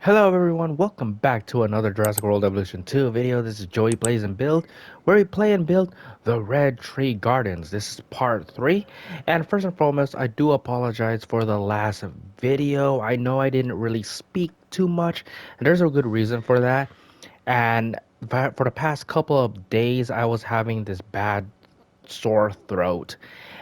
Hello everyone, welcome back to another Jurassic World Evolution 2 video. This is Joey Plays and Build, where we play and build the Red Tree Gardens. This is part 3, and first and foremost, I do apologize for the last video. I know I didn't really speak too much, and there's a good reason for that. And for the past couple of days, I was having this bad sore throat,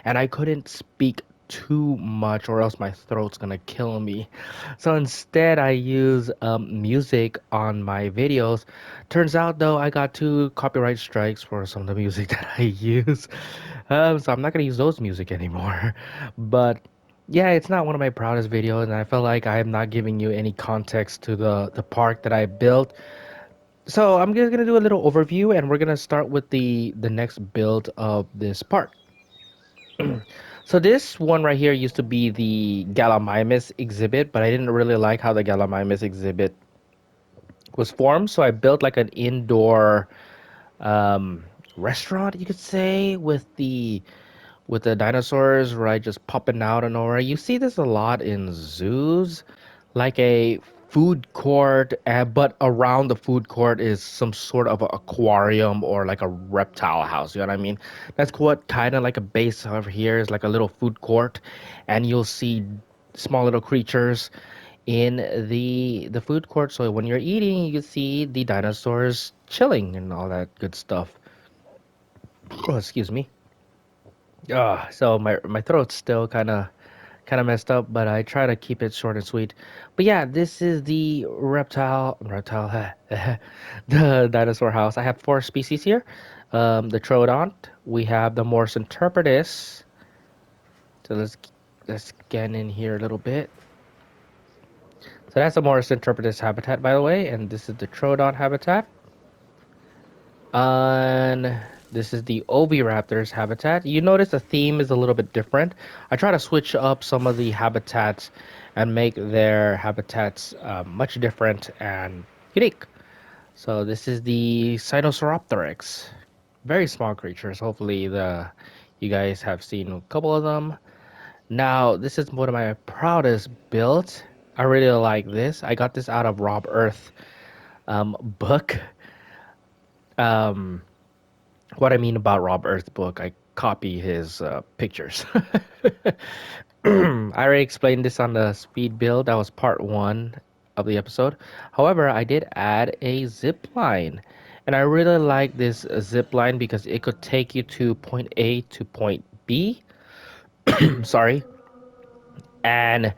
and I couldn't speak too much or else my throat's gonna kill me. So instead I use music on my videos. Turns out though I got 2 copyright strikes for some of the music that I use. So I'm not gonna use those music anymore. But yeah, it's not one of my proudest videos, and I feel like I am not giving you any context to the park that I built. So I'm just gonna do a little overview, and we're gonna start with the next build of this park. So this one right here used to be the Gallimimus exhibit, but I didn't really like how the Gallimimus exhibit was formed. So I built like an indoor um, restaurant, you could say, with the dinosaurs, right, just popping out and over. You see this a lot in zoos, like a food court, but around the food court is some sort of a aquarium or like a reptile house. You know what I mean? That's what kind of like a base over here is like a little food court, and you'll see small little creatures in the food court. So when you're eating, you can see the dinosaurs chilling and all that good stuff. Oh, excuse me. So my throat's still kind of messed up, but I try to keep it short and sweet. But yeah, this is the reptile, the dinosaur house. I have 4 species here. The Troodont. We have the Morse interpretus. So let's scan in here a little bit. So that's the Morse interpretus habitat, by the way, and this is the Troodont habitat. And this is the Oviraptor's habitat. You notice the theme is a little bit different. I try to switch up some of the habitats and make their habitats much different and unique. So this is the Sinosauropteryx. Very small creatures. Hopefully you guys have seen a couple of them. Now this is one of my proudest builds. I really like this. I got this out of Rob Earth book. Um, what I mean about Rob Earth's book, I copy his pictures. I already explained this on the speed build. That was part 1 of the episode. However, I did add a zip line. And I really like this zip line because it could take you to point A to point B. Sorry. And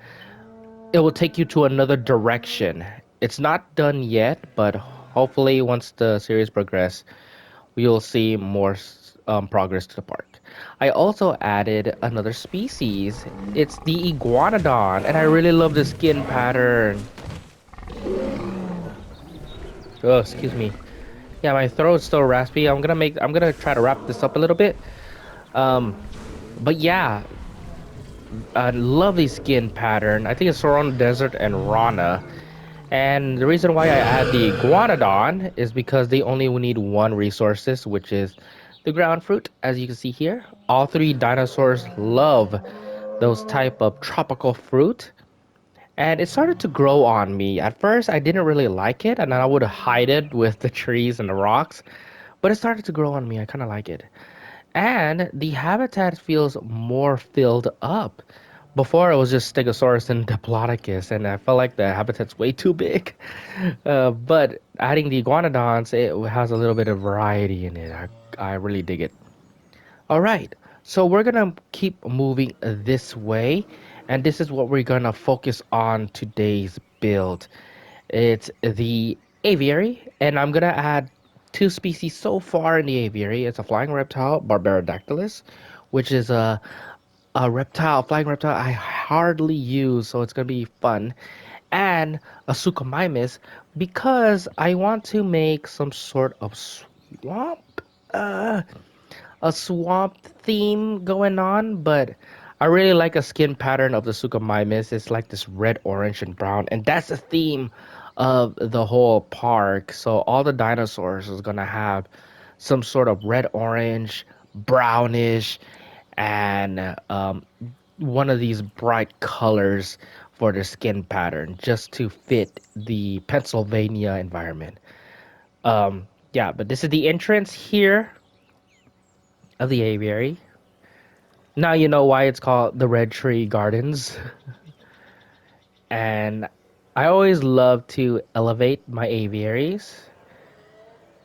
it will take you to another direction. It's not done yet, but hopefully once the series progress, you'll see more progress to the park. I also added another species. It's the iguanodon, and I really love the skin pattern. Oh, excuse me. Yeah, my throat's still raspy. I'm gonna try to wrap this up a little bit. Um, but yeah, a lovely skin pattern. I think it's Sorona Desert and Rana. And the reason why I add the iguanodon is because they only need 1 resources, which is the ground fruit, as you can see here. All 3 dinosaurs love those type of tropical fruit, and it started to grow on me. At first, I didn't really like it, and I would hide it with the trees and the rocks, but it started to grow on me. I kind of like it. And the habitat feels more filled up. Before it was just Stegosaurus and Diplodocus, and I felt like the habitat's way too big. But adding the iguanodons, it has a little bit of variety in it. I really dig it. All right, so we're gonna keep moving this way, and this is what we're gonna focus on today's build. It's the aviary, and I'm gonna add 2 species so far in the aviary. It's a flying reptile, Barbaridactylus, which is a flying reptile I hardly use, so it's gonna be fun, and a Suchomimus because I want to make some sort of swamp, uh, a swamp theme going on, but I really like a skin pattern of the Suchomimus. It's like this red, orange, and brown, and that's the theme of the whole park. So all the dinosaurs is gonna have some sort of red, orange, brownish, and one of these bright colors for the skin pattern just to fit the Pennsylvania environment. Yeah, but this is the entrance here of the aviary. Now you know why it's called the Red Tree Gardens. And I always love to elevate my aviaries,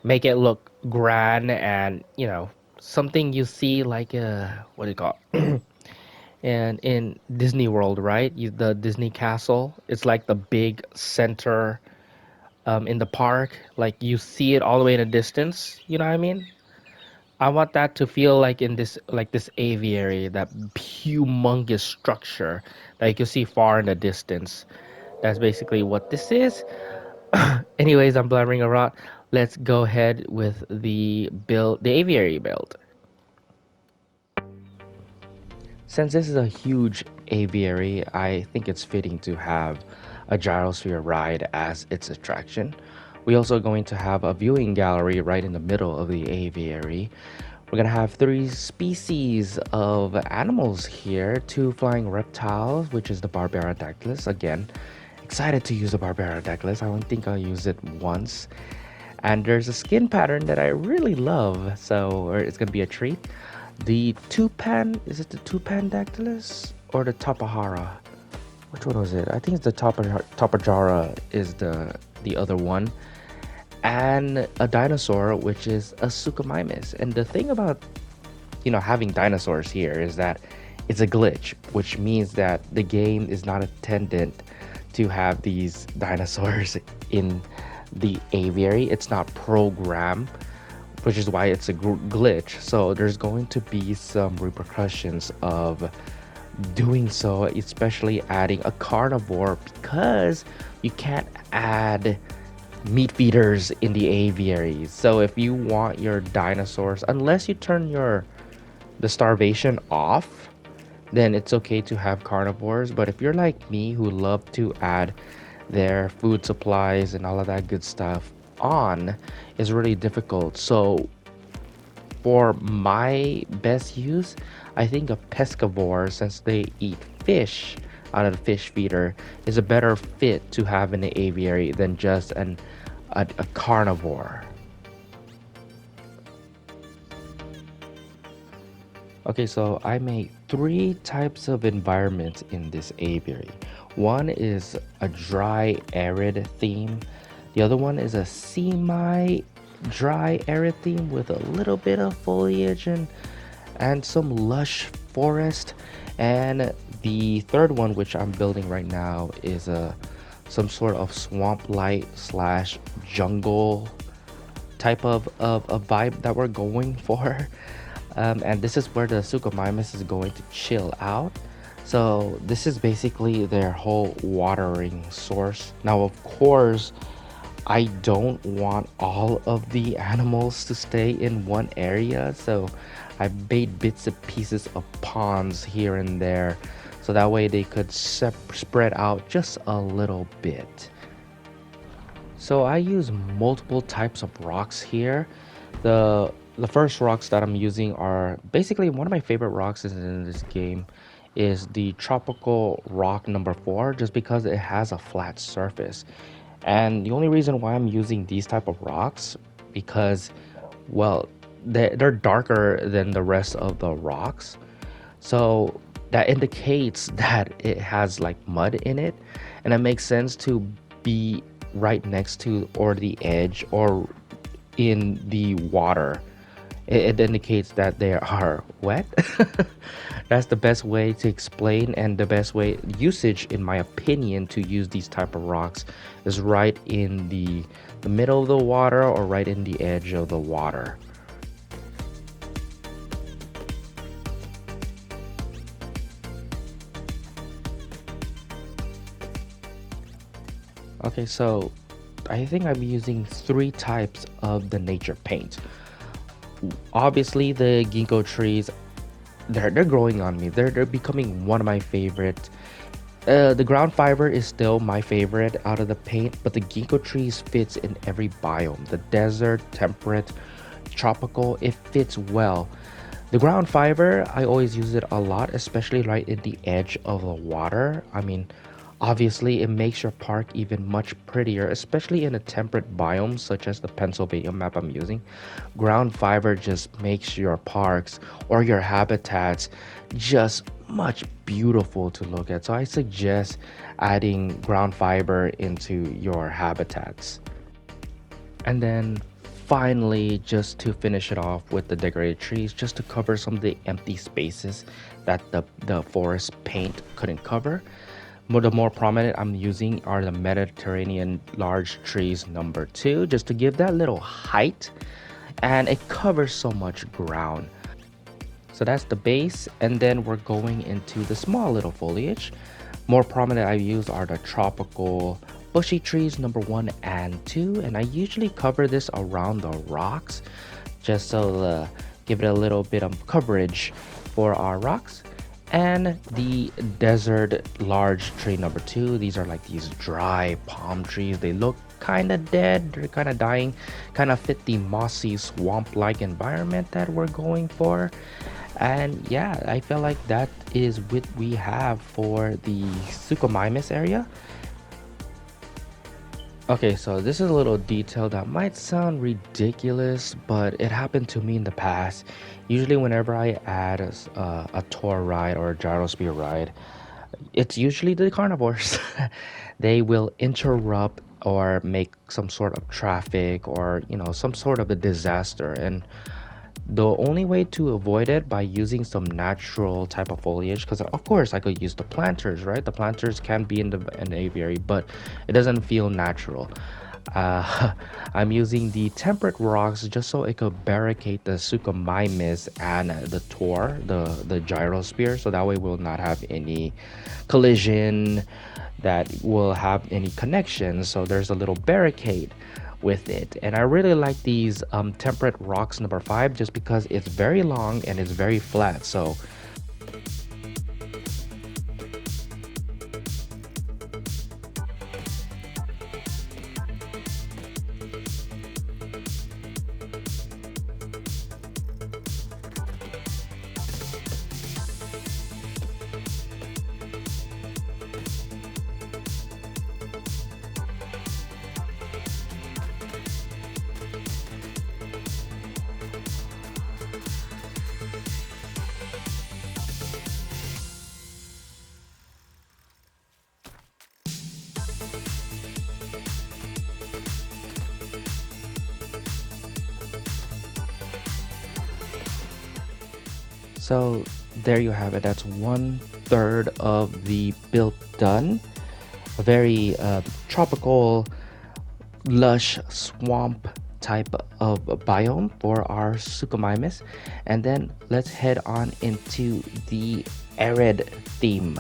make it look grand and, something you see like what do you call it? And in Disney World, right? The Disney Castle, it's like the big center in the park. Like you see it all the way in the distance. You know what I mean? I want that to feel like in this aviary, that humongous structure that you can see far in the distance. That's basically what this is. Anyways, I'm blabbering around. Let's go ahead with the aviary build. Since this is a huge aviary, I think it's fitting to have a gyrosphere ride as its attraction. We're also going to have a viewing gallery right in the middle of the aviary. We're gonna have 3 species of animals here, 2 flying reptiles, which is the Barbaridactylus. Again, excited to use the Barbaridactylus. I don't think I'll use it once. And there's a skin pattern that I really love, so it's gonna be a treat. The Tupan, is it the Tupandactylus or the Tapejara? Which one was it? I think it's the Tapejara is the other one. And a dinosaur, which is a Suchomimus. And the thing about, having dinosaurs here is that it's a glitch, which means that the game is not intended to have these dinosaurs in the aviary. It's not programmed, which is why it's a glitch. So there's going to be some repercussions of doing so, especially adding a carnivore, because you can't add meat feeders in the aviary. So if you want your dinosaurs, unless you turn the starvation off, then it's okay to have carnivores. But if you're like me, who love to add their food supplies and all of that good stuff on, is really difficult. So for my best use, I think a pescivore, since they eat fish out of the fish feeder, is a better fit to have in the aviary than just a carnivore. Okay, so I made 3 types of environments in this aviary. One is a dry, arid theme. The other one is a semi-dry, arid theme with a little bit of foliage and some lush forest. And the third one, which I'm building right now, is some sort of swamp light / jungle type of a vibe that we're going for. And this is where the Suchomimus is going to chill out. So this is basically their whole watering source. Now, of course, I don't want all of the animals to stay in one area, so I made bits and pieces of ponds here and there, so that way they could spread out just a little bit. So I use multiple types of rocks here. The first rocks that I'm using are basically one of my favorite rocks in this game is the tropical rock number 4, just because it has a flat surface. And the only reason why I'm using these type of rocks, because, well, they're darker than the rest of the rocks, so that indicates that it has like mud in it, and it makes sense to be right next to or the edge or in the water. It indicates that they are wet. That's the best way to explain, and the best way usage, in my opinion, to use these type of rocks is right in the middle of the water or right in the edge of the water. Okay, so I think I'm using 3 types of the nature paint. Obviously, the ginkgo trees, they're growing on me. They're becoming one of my favorite. The ground fiber is still my favorite out of the paint, but the ginkgo trees fits in every biome. The desert, temperate, tropical, it fits well. The ground fiber, I always use it a lot, especially right in the edge of the water. I mean, Obviously, it makes your park even much prettier, especially in a temperate biome such as the Pennsylvania map I'm using. Ground fiber just makes your parks or your habitats just much beautiful to look at. So I suggest adding ground fiber into your habitats. And then finally, just to finish it off with the decorated trees, just to cover some of the empty spaces that the forest paint couldn't cover. The more prominent I'm using are the Mediterranean large trees number 2, just to give that little height, and it covers so much ground. So that's the base, and then we're going into the small little foliage. More prominent I use are the tropical bushy trees number 1 and 2, and I usually cover this around the rocks just so to give it a little bit of coverage for our rocks. And the desert large tree number 2, these are like these dry palm trees. They look kind of dead, they're kind of dying, kind of fit the mossy swamp like environment that we're going for. And yeah, I feel like that is what we have for the Suchomimus area. Okay, so this is a little detail that might sound ridiculous, but it happened to me in the past. Usually whenever I add a tour ride or a gyrosphere ride, it's usually the carnivores. They will interrupt or make some sort of traffic or, some sort of a disaster. And the only way to avoid it by using some natural type of foliage, because of course I could use the planters, right? The planters can be in the aviary, but it doesn't feel natural. uh, I'm using the temperate rocks just so it could barricade the Suchomimus and the tor, the gyrosphere, so that way we'll not have any collision, that will have any connections. So there's a little barricade with it. And I really like these temperate rocks number 5 just because it's very long and it's very flat. So there you have it. That's 1/3 of the build done. A very tropical, lush swamp type of biome for our Suchomimus. And then let's head on into the arid theme.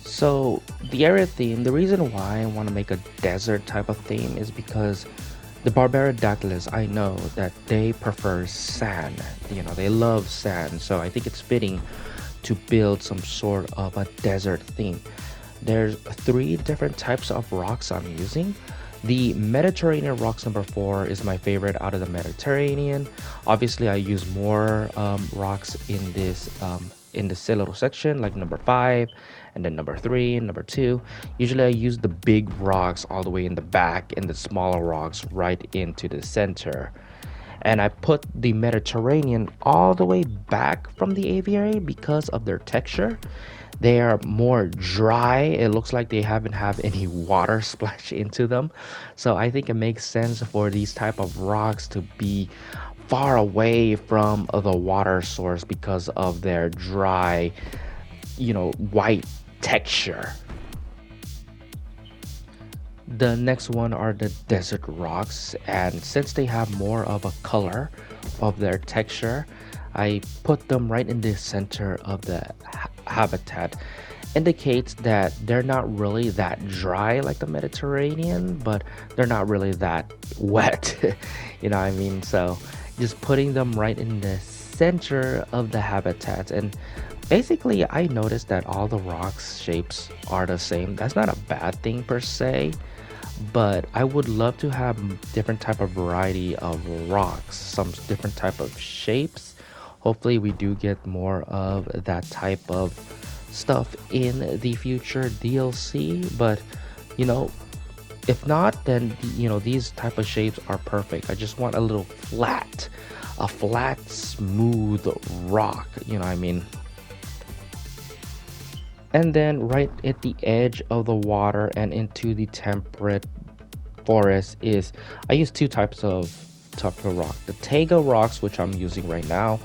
So the arid theme, the reason why I want to make a desert type of theme is because the Barbaridactylus, I know that they prefer sand. They love sand. So I think it's fitting to build some sort of a desert theme. There's 3 different types of rocks I'm using. The Mediterranean rocks number 4 is my favorite out of the Mediterranean. Obviously, I use more rocks in this little section, like number 5, and then number 3 and number 2. Usually I use the big rocks all the way in the back and the smaller rocks right into the center. And I put the Mediterranean all the way back from the aviary because of their texture. They are more dry. It looks like they haven't had any water splash into them. So I think it makes sense for these type of rocks to be far away from the water source because of their dry, white texture. The next one are the desert rocks, and since they have more of a color of their texture, I put them right in the center of the habitat. Indicates that they're not really that dry like the Mediterranean, but they're not really that wet. You know what I mean? So just putting them right in the center of the habitat. And basically I noticed that all the rocks shapes are the same. That's not a bad thing per se, but I would love to have different type of variety of rocks, some different type of shapes. Hopefully we do get more of that type of stuff in the future DLC, but you know, if not, then these type of shapes are perfect. I just want a little flat, a flat, smooth rock. You know what I mean? And then right at the edge of the water and into the temperate forest is I use two types of rock: the Taiga rocks, which I'm using right now,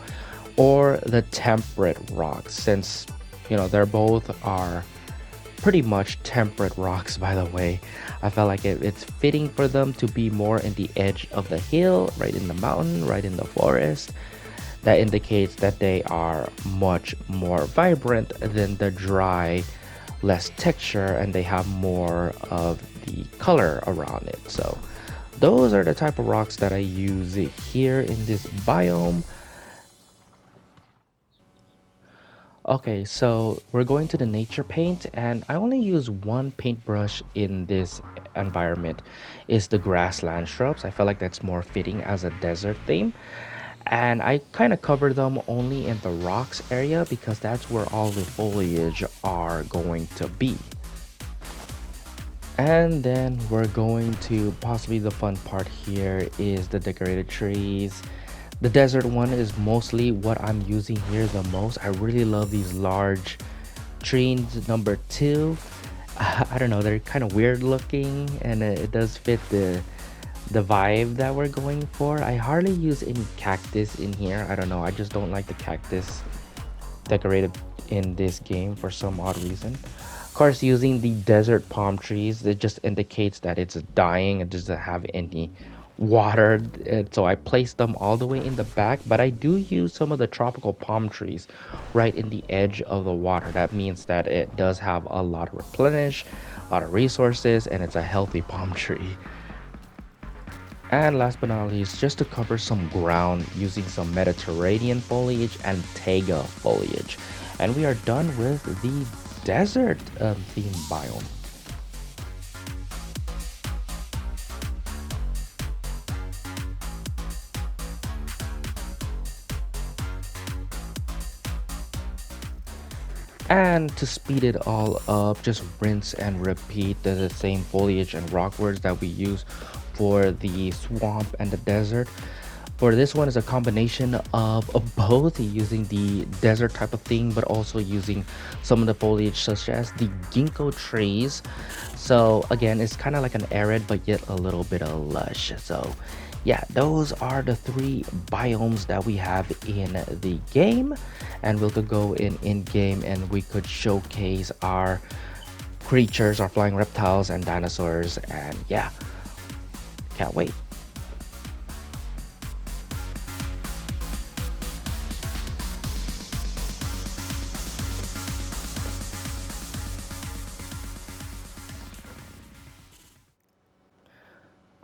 or the temperate rocks. Since they're both are pretty much temperate rocks, by the way. I felt like it's fitting for them to be more in the edge of the hill, right in the mountain, right in the forest. That indicates that they are much more vibrant than the dry, less texture, and they have more of the color around it. So those are the type of rocks that I use here in this biome. Okay, so we're going to the nature paint, and I only use one paintbrush in this environment. Is the grassland shrubs. I feel like that's more fitting as a desert theme. And I kind of cover them only in the rocks area because that's where all the foliage are going to be. And then we're going to possibly the fun part here is the decorated trees. The desert one is mostly what I'm using here the most. I really love these large trees. Number two, I don't know, they're kind of weird looking, and it does fit the vibe that we're going for. I hardly use any cactus in here. I don't know, I just don't like the cactus decorated in this game for some odd reason. Of course, using the desert palm trees, it just indicates that it's dying. It doesn't have any water, so I placed them all the way in the back, but I do use some of the tropical palm trees right in the edge of the water. That means that it does have a lot of replenish, a lot of resources, and it's a healthy palm tree. And last but not least, just to cover some ground using some Mediterranean foliage and taiga foliage. And we are done with the desert theme biome. And to speed it all up, just rinse and repeat the same foliage and rock words that we use for the swamp and the desert. For this one is a combination of both, using the desert type of thing, but also using some of the foliage such as the ginkgo trees. So again, it's kind of like an arid, but yet a little bit of lush. So yeah, those are the three biomes that we have in the game, and we could go in game and we could showcase our creatures, our flying reptiles and dinosaurs, and yeah, can't wait.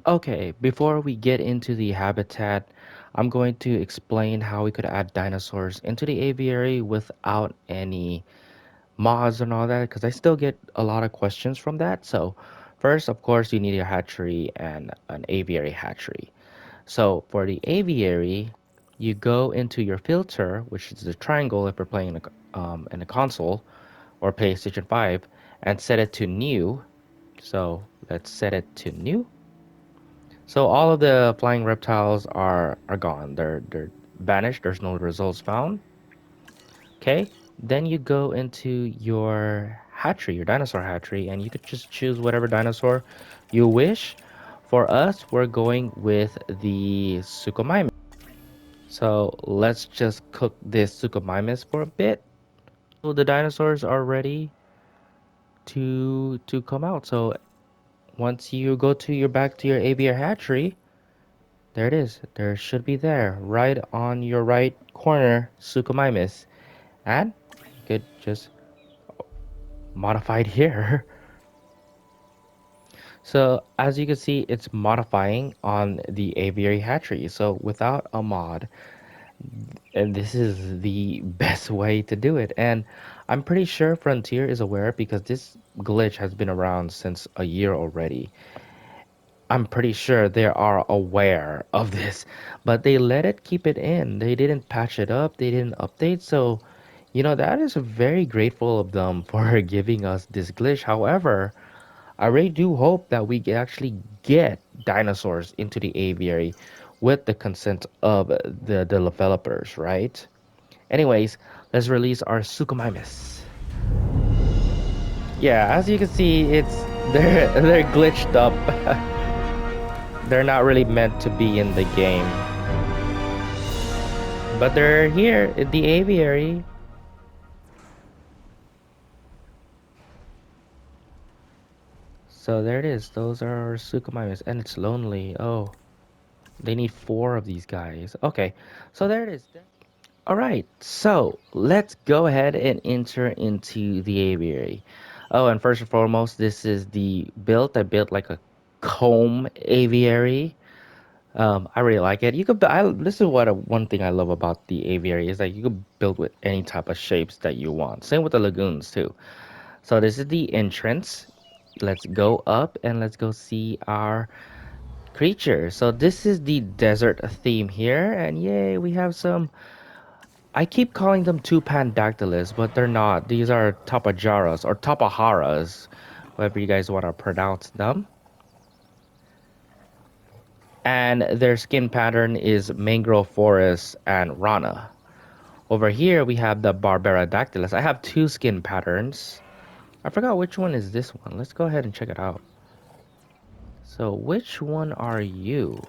Okay, before we get into the habitat, I'm going to explain how we could add dinosaurs into the aviary without any mods and all that, because I still get a lot of questions from that. So first, of course, you need a hatchery and an aviary hatchery. So for the aviary, you go into your filter, which is the triangle if we're playing in a console or PlayStation 5, and set it to new. So let's set it to new. So all of the flying reptiles are gone. They're vanished. There's no results found. Okay. Then you go into your hatchery, your dinosaur hatchery, and you could just choose whatever dinosaur you wish. For us, we're going with the Suchomimus. So let's just cook this Suchomimus for a bit. So the dinosaurs are ready to come out. So once you go to your back to your aviary hatchery, there it is. There should be there, right on your right corner, Suchomimus. And you could just modify it here. So as you can see, it's modifying on the aviary hatchery. So without a mod, and this is the best way to do it. And I'm pretty sure Frontier is aware because this glitch has been around since a year already. I'm pretty sure they are aware of this, but they let it keep it in. They didn't patch it up, they didn't update. So You know, that is very grateful of them for giving us this glitch. However, I really do hope that we actually get dinosaurs into the aviary with the consent of the developers, right? Anyways, let's release our Suchomimus. Yeah, as you can see, it's they're glitched up. They're not really meant to be in the game, but they're here in the aviary. So there it is. Those are our Suchomimus, and it's lonely. Oh, they need four of these guys. Okay, so there it is. All right, so let's go ahead and enter into the aviary. Oh, and first and foremost, this is the build. I built like a comb aviary. I really like it. You could. This is one thing I love about the aviary is that you could build with any type of shapes that you want. Same with the lagoons too. So this is the entrance. Let's go up and let's go see our creature. So this is the desert theme here, and yay, we have some. I keep calling them two pandactylus, but they're not. These are tapajaras or tapaharas, whatever you guys want to pronounce them. And their skin pattern is mangrove forest and rana. Over here we have the Barbaridactylus. I have two skin patterns. I forgot which one is this one. Let's go ahead and check it out. So which one are you?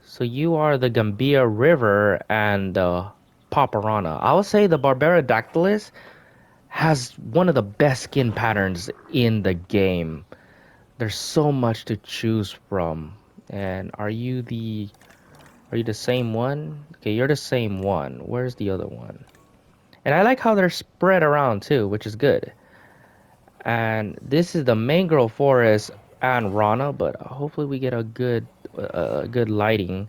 So you are the Gambia River and the Paparana. I would say the Barbaridactylus has one of the best skin patterns in the game. There's so much to choose from. And are you the same one? Okay, you're the same one. Where's the other one? And I like how they're spread around too, which is good. And this is the mangrove forest and Rana, but hopefully we get a good lighting.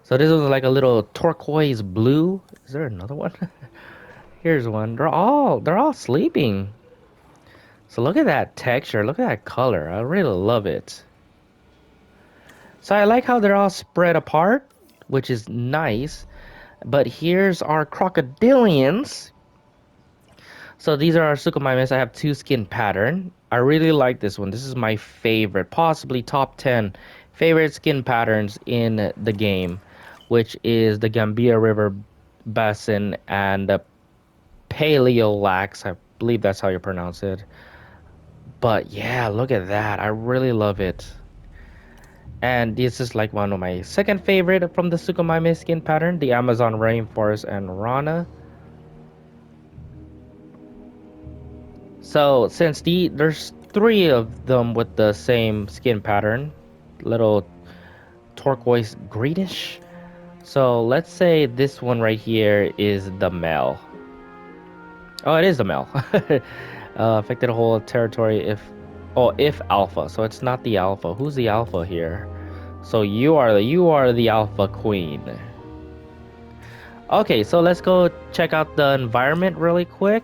So this was like a little turquoise blue. Is there another one? Here's one. They're all sleeping. So look at that texture. Look at that color. I really love it. So I like how they're all spread apart, which is nice. But here's our crocodilians. So these are our Suchomimus. I have two skin pattern. I really like this one. This is my favorite, possibly top 10 favorite skin patterns in the game, which is the Gambia River Basin and the Paleolax. I believe that's how you pronounce it. But yeah, look at that. I really love it. And this is like one of my second favorite from the Suchomimus skin pattern, the Amazon rainforest and Rana. So since there's three of them with the same skin pattern, little turquoise greenish. So let's say this one right here is the male. Oh, it is the male. Affected a whole territory if alpha. So it's not the alpha. Who's the alpha here? So you are the alpha queen. Okay, so let's go check out the environment really quick.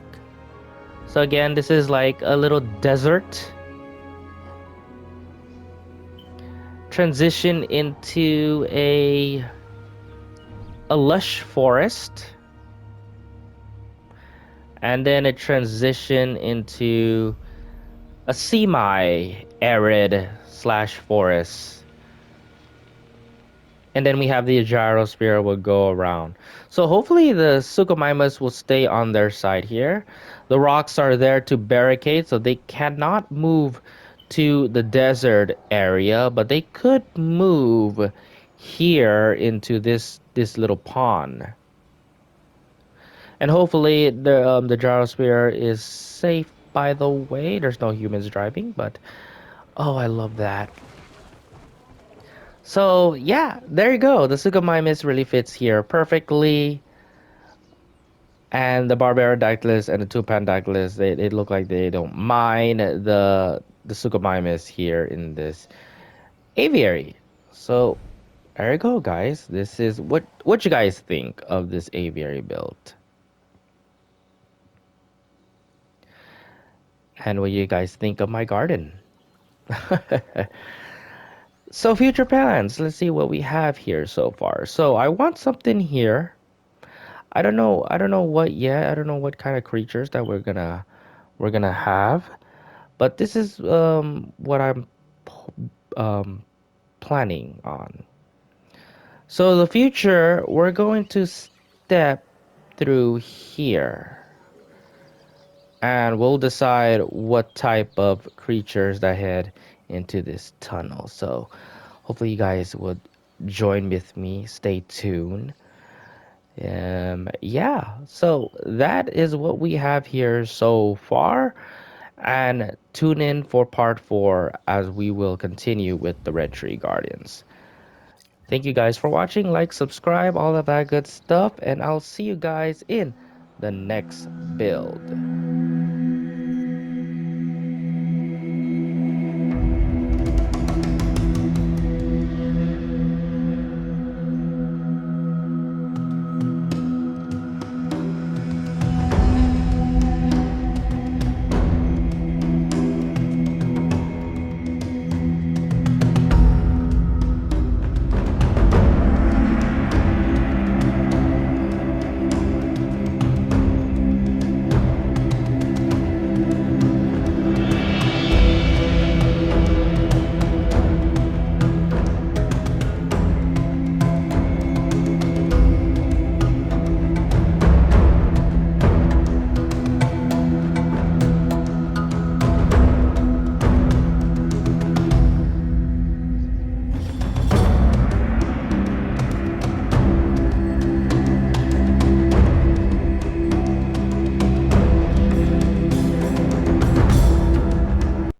So again, this is like a little desert. Transition into a lush forest. And then it transition into a semi-arid slash forest. And then we have the gyrosphere will go around. So hopefully the Suchomimus will stay on their side here. The rocks are there to barricade, so they cannot move to the desert area, but they could move here into this little pond. And hopefully the gyrosphere is safe. By the way, there's no humans driving, but oh, I love that. So yeah, there you go. The Suchomimus really fits here perfectly. And the Barbaridactylus and the two Pandactylus, they look like they don't mind the Suchomimus here in this aviary. So there you go, guys. This is what you guys think of this aviary build. And what you guys think of my garden. So future plans, let's see what we have here so far. So I want something here. I don't know what yet. I don't know what kind of creatures that we're gonna have. But this is what I'm um planning on. So the future, we're going to step through here and we'll decide what type of creatures that head into this tunnel. So hopefully you guys would join with me. Stay tuned. Yeah, so that is what we have here so far. And tune in for part 4 as we will continue with the Red Tree Guardians. Thank you guys for watching. Like, subscribe, all of that good stuff. And I'll see you guys in the next build.